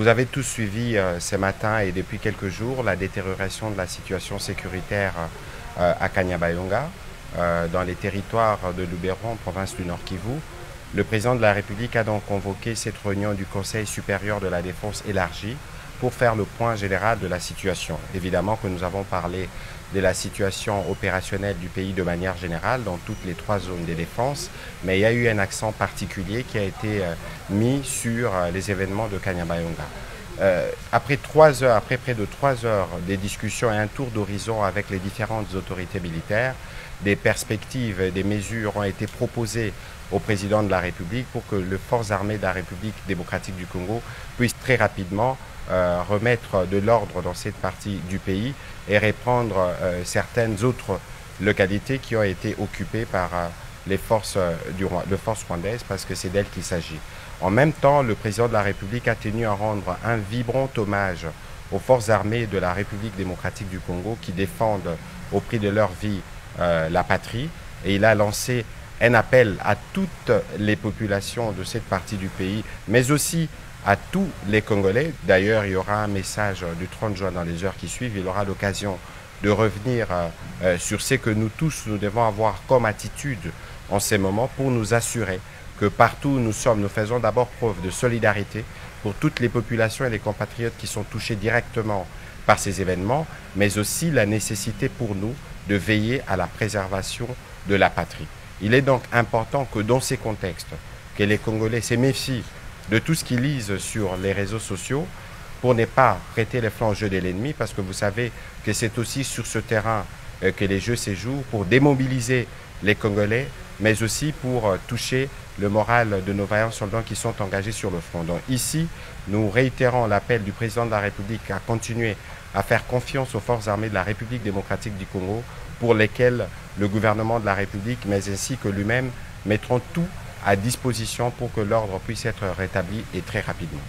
Vous avez tous suivi ce matin et depuis quelques jours la détérioration de la situation sécuritaire à Kanyabayonga, dans les territoires de Lubero, province du Nord Kivu. Le président de la République a donc convoqué cette réunion du Conseil supérieur de la défense élargie pour faire le point général de la situation. Évidemment que nous avons parlé de la situation opérationnelle du pays de manière générale dans toutes les trois zones de défense, mais il y a eu un accent particulier qui a été mis sur les événements de Kanyabayonga. Après près de 3 heures des discussions et un tour d'horizon avec les différentes autorités militaires, des perspectives et des mesures ont été proposées au président de la République pour que les forces armées de la République démocratique du Congo puissent très rapidement remettre de l'ordre dans cette partie du pays et reprendre certaines autres localités qui ont été occupées par les forces rwandaises, parce que c'est d'elles qu'il s'agit. En même temps, le président de la République a tenu à rendre un vibrant hommage aux forces armées de la République démocratique du Congo qui défendent au prix de leur vie la patrie, et il a lancé un appel à toutes les populations de cette partie du pays, mais aussi à tous les Congolais. D'ailleurs, il y aura un message du 30 juin dans les heures qui suivent. Il aura l'occasion de revenir sur ce que nous tous, nous devons avoir comme attitude en ces moments pour nous assurer que partout où nous sommes, nous faisons d'abord preuve de solidarité pour toutes les populations et les compatriotes qui sont touchés directement par ces événements, mais aussi la nécessité pour nous de veiller à la préservation de la patrie. Il est donc important que dans ces contextes, que les Congolais se méfient de tout ce qu'ils lisent sur les réseaux sociaux pour ne pas prêter les flancs au jeu de l'ennemi, parce que vous savez que c'est aussi sur ce terrain que les jeux se jouent, pour démobiliser les Congolais, mais aussi pour toucher le moral de nos vaillants soldats qui sont engagés sur le front. Donc ici, nous réitérons l'appel du président de la République à continuer à faire confiance aux forces armées de la République démocratique du Congo, pour lesquelles le gouvernement de la République, mais ainsi que lui-même, mettront tout à disposition pour que l'ordre puisse être rétabli, et très rapidement.